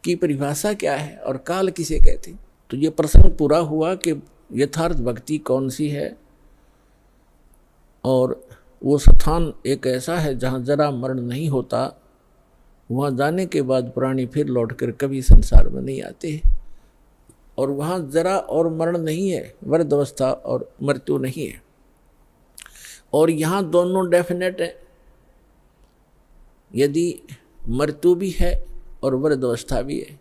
की परिभाषा क्या है और काल किसे कहते हैं। तो ये प्रसंग पूरा हुआ कि यथार्थ भक्ति कौन सी है, और वो स्थान एक ऐसा है जहाँ जरा मरण नहीं होता। वहाँ जाने के बाद प्राणी फिर लौटकर कभी संसार में नहीं आते, और वहाँ जरा और मरण नहीं है, वृद्धावस्था और मृत्यु नहीं है। और यहाँ दोनों डेफिनेट है। यदि मृत्यु भी है और वृद्धावस्था भी है,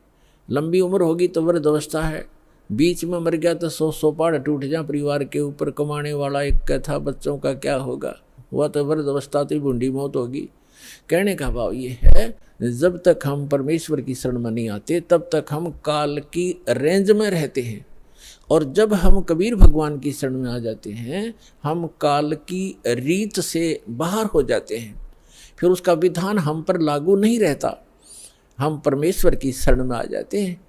लंबी उम्र होगी तो वृद्धावस्था है, बीच में मर गया तो 100 पहाड़ टूट जाए परिवार के ऊपर, कमाने वाला एक था, बच्चों का क्या होगा, वह तो वृद्धावस्था तो बूढ़ी मौत होगी। कहने का भाव ये है, जब तक हम परमेश्वर की शरण में नहीं आते तब तक हम काल की रेंज में रहते हैं, और जब हम कबीर भगवान की शरण में आ जाते हैं हम काल की रीत से बाहर हो जाते हैं। फिर उसका विधान हम पर लागू नहीं रहता, हम परमेश्वर की शरण में आ जाते हैं।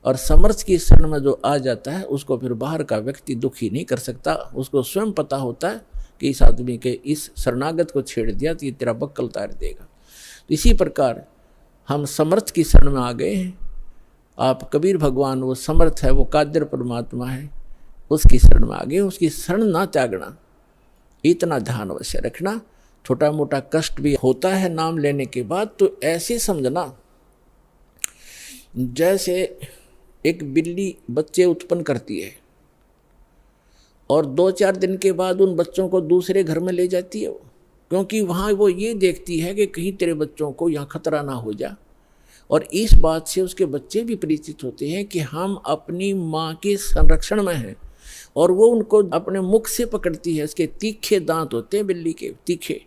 और समर्थ की शरण में जो आ जाता है उसको फिर बाहर का व्यक्ति दुखी नहीं कर सकता। उसको स्वयं पता होता है कि इस आदमी के इस शरणागत को छेड़ दिया तो ये तेरा बक्कल उतार देगा। तो इसी प्रकार हम समर्थ की शरण में आ गए हैं। आप कबीर भगवान वो समर्थ है, वो कादर परमात्मा है, उसकी शरण में आ गए। उसकी शरण ना त्यागना, इतना ध्यान अवश्य रखना। छोटा मोटा कष्ट भी होता है नाम लेने के बाद, तो ऐसे समझना जैसे एक बिल्ली बच्चे उत्पन्न करती है और 2-4 दिन के बाद उन बच्चों को दूसरे घर में ले जाती है, क्योंकि वहाँ वो ये देखती है कि कहीं तेरे बच्चों को यहाँ खतरा ना हो जा। और इस बात से उसके बच्चे भी परिचित होते हैं कि हम अपनी माँ के संरक्षण में हैं, और वो उनको अपने मुख से पकड़ती है। उसके तीखे दांत होते हैं बिल्ली के, तीखे,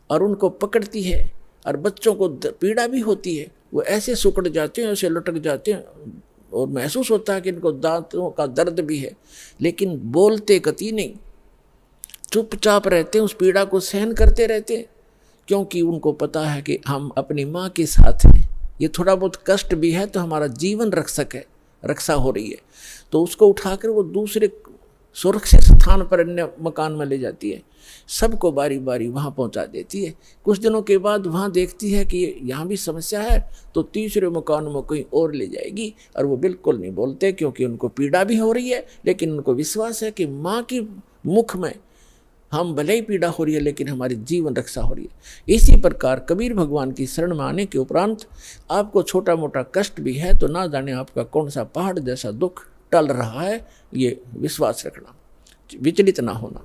और उनको पकड़ती है। और बच्चों को पीड़ा भी होती है, वो ऐसे सुकड़ जाते हैं, ऐसे लटक जाते हैं, और महसूस होता है कि इनको दांतों का दर्द भी है, लेकिन बोलते कति नहीं, चुपचाप रहते हैं, उस पीड़ा को सहन करते रहते हैं, क्योंकि उनको पता है कि हम अपनी माँ के साथ हैं। ये थोड़ा बहुत कष्ट भी है तो हमारा जीवन रक्षक है, रक्षा हो रही है। तो उसको उठाकर वो दूसरे सुरक्षित स्थान पर अन्य मकान में ले जाती है, सबको बारी बारी वहाँ पहुँचा देती है। कुछ दिनों के बाद वहाँ देखती है कि यहाँ भी समस्या है, तो तीसरे मकान में कहीं और ले जाएगी। और वो बिल्कुल नहीं बोलते, क्योंकि उनको पीड़ा भी हो रही है, लेकिन उनको विश्वास है कि माँ की मुख में हम भले ही पीड़ा हो रही है लेकिन हमारी जीवन रक्षा हो रही है। इसी प्रकार कबीर भगवान की शरण में आने के उपरांत आपको छोटा मोटा कष्ट भी है तो ना जाने आपका कौन सा पहाड़ जैसा दुख टल रहा है, ये विश्वास रखना, विचलित ना होना।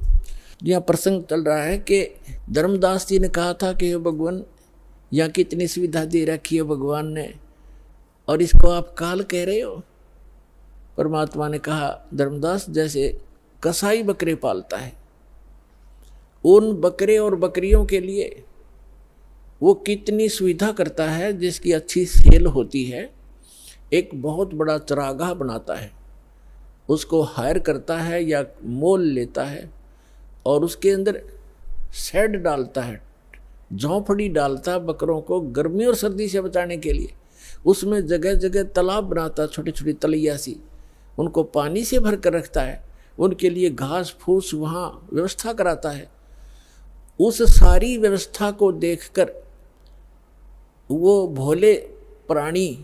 यहाँ प्रसंग चल रहा है कि धर्मदास जी ने कहा था कि भगवान यहाँ कितनी सुविधा दे रखी है भगवान ने, और इसको आप काल कह रहे हो। परमात्मा ने कहा, धर्मदास जैसे कसाई बकरे पालता है, उन बकरे और बकरियों के लिए वो कितनी सुविधा करता है, जिसकी अच्छी सेल होती है। एक बहुत बड़ा चरागाह बनाता है, उसको हायर करता है या मोल लेता है, और उसके अंदर शेड डालता है, झोंपड़ी डालता है बकरों को गर्मी और सर्दी से बचाने के लिए। उसमें जगह जगह तालाब बनाता है, छोटी छोटी तलैया सी, उनको पानी से भर कर रखता है, उनके लिए घास फूस वहाँ व्यवस्था कराता है। उस सारी व्यवस्था को देखकर वो भोले प्राणी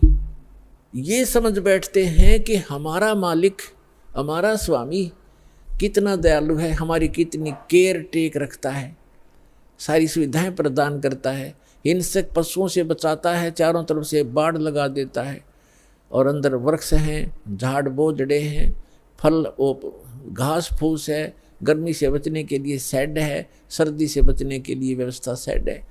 ये समझ बैठते हैं कि हमारा मालिक, हमारा स्वामी कितना दयालु है, हमारी कितनी केयर टेक रखता है, सारी सुविधाएं प्रदान करता है, हिंसक पशुओं से बचाता है, चारों तरफ से बाड़ लगा देता है, और अंदर वृक्ष हैं, झाड़ बोझड़े हैं, फल घास फूस है, गर्मी से बचने के लिए शेड है, सर्दी से बचने के लिए व्यवस्था शेड है।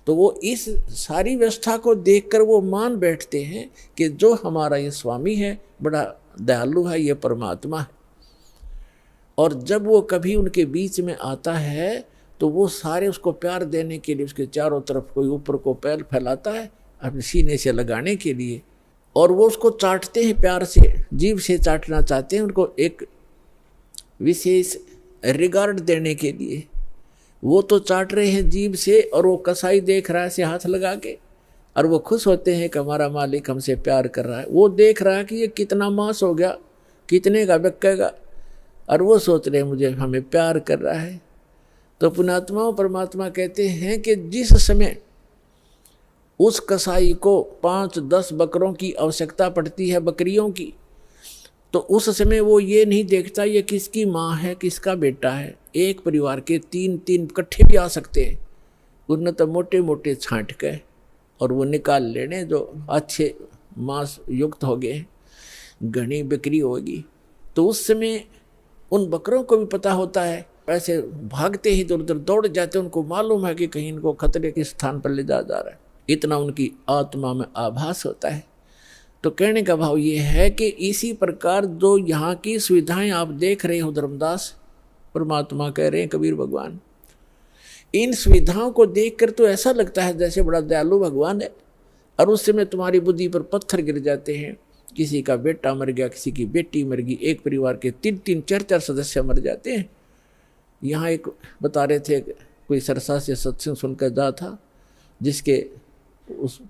तो वो इस सारी व्यवस्था को देखकर वो मान बैठते हैं कि जो हमारा ये स्वामी है बड़ा दयालु है, ये परमात्मा है। और जब वो कभी उनके बीच में आता है तो वो सारे उसको प्यार देने के लिए उसके चारों तरफ कोई ऊपर को पैर फैलाता है अपने सीने से लगाने के लिए, और वो उसको चाटते हैं प्यार से, जीभ से चाटना चाहते हैं, उनको एक विशेष रिगार्ड देने के लिए। वो तो चाट रहे हैं जीभ से, और वो कसाई देख रहा है से हाथ लगा के, और वो खुश होते हैं कि हमारा मालिक हमसे प्यार कर रहा है। वो देख रहा है कि ये कितना मांस हो गया, कितने का बिकेगा, और वो सोच रहे हैं मुझे हमें प्यार कर रहा है। तो पुण्यात्मा परमात्मा कहते हैं कि जिस समय उस कसाई को 5-10 बकरों की आवश्यकता पड़ती है, बकरियों की, तो उस समय वो ये नहीं देखता ये किसकी माँ है किसका बेटा है। एक परिवार के 3-3 इकट्ठे भी आ सकते हैं, उन्हें तो मोटे मोटे छांट के और वो निकाल लेने जो अच्छे मांस युक्त हो गए, घनी बिक्री होगी। तो उस समय उन बकरों को भी पता होता है, ऐसे भागते ही इधर उधर दौड़ जाते, उनको मालूम है कि कहीं इनको खतरे के स्थान पर ले जा रहा है, इतना उनकी आत्मा में आभास होता है। तो कहने का भाव ये है कि इसी प्रकार जो यहाँ की सुविधाएं आप देख रहे हो धर्मदास, परमात्मा कह रहे हैं कबीर भगवान, इन सुविधाओं को देखकर तो ऐसा लगता है जैसे बड़ा दयालु भगवान है, और उस समय तुम्हारी बुद्धि पर पत्थर गिर जाते हैं। किसी का बेटा मर गया, किसी की बेटी मर गई, एक परिवार के 3-3, 4-4 सदस्य मर जाते हैं। यहाँ एक बता रहे थे, कोई सरसा से सत्संग सुनकर जा था, जिसके उस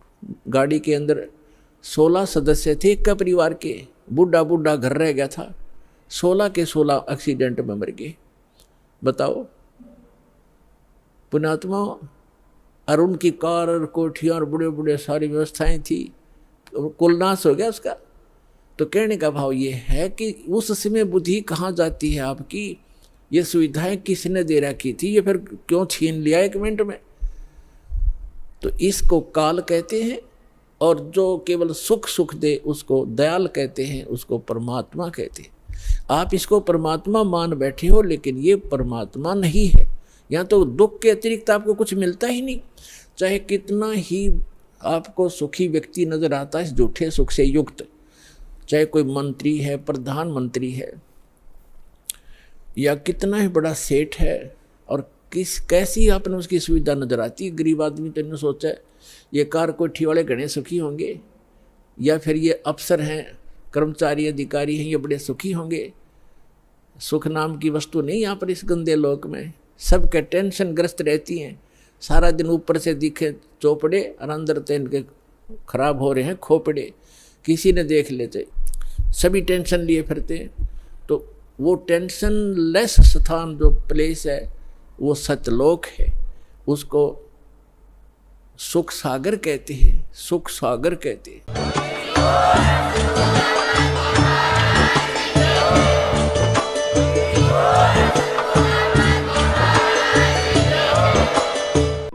गाड़ी के अंदर 16 सदस्य थे एक का परिवार के, बूढ़ा बूढ़ा घर रह गया था, 16 के 16 एक्सीडेंट में मर गए। बताओ पुण्यात्मा, और उनकी कार और कोठियाँ और बड़े बड़े सारी व्यवस्थाएं थी, कुल नाश हो गया उसका। तो कहने का भाव ये है कि उस समय बुद्धि कहाँ जाती है आपकी, ये सुविधाएं किसने दे रखी थी, ये फिर क्यों छीन लिया 1 मिनट में। तो इसको काल कहते हैं, और जो केवल सुख सुख दे उसको दयाल कहते हैं, उसको परमात्मा कहते हैं। आप इसको परमात्मा मान बैठे हो, लेकिन ये परमात्मा नहीं है। यहाँ तो दुख के अतिरिक्त आपको कुछ मिलता ही नहीं, चाहे कितना ही आपको सुखी व्यक्ति नजर आता है झूठे सुख से युक्त, चाहे कोई मंत्री है, प्रधानमंत्री है, या कितना ही बड़ा सेठ है, और कैसी आपने उसकी सुविधा नजर आती है। गरीब आदमी तो इन्होंने सोचा है ये कार कोठी वाले घने सुखी होंगे, या फिर ये अफसर हैं, कर्मचारी अधिकारी हैं, ये बड़े सुखी होंगे। सुख नाम की वस्तु नहीं यहाँ पर इस गंदे लोक में, सबके टेंशन ग्रस्त रहती हैं, सारा दिन ऊपर से दिखे चौपड़े और अंदर तो इनके खराब हो रहे हैं खोपड़े, किसी ने देख लेते, सभी टेंशन लिए फिरते हैं। तो वो टेंशन लेस स्थान जो प्लेस है वो सतलोक है, उसको सुख सागर कहते हैं, सुख सागर कहते हैं।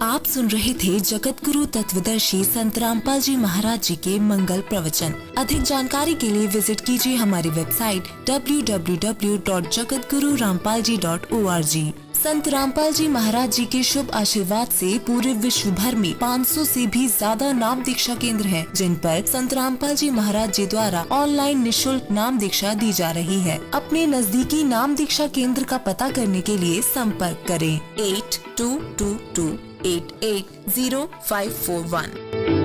आप सुन रहे थे जगत गुरु तत्वदर्शी संत रामपाल जी महाराज जी के मंगल प्रवचन। अधिक जानकारी के लिए विजिट कीजिए हमारी वेबसाइट www.jagatgururampalji.org। संत रामपाल जी महाराज जी के शुभ आशीर्वाद से पूरे विश्व भर में 500 से भी ज्यादा नाम दीक्षा केंद्र हैं, जिन पर संत रामपाल जी महाराज जी द्वारा ऑनलाइन निःशुल्क नाम दीक्षा दी जा रही है। अपने नजदीकी नाम दीक्षा केंद्र का पता करने के लिए संपर्क करें 8222880541।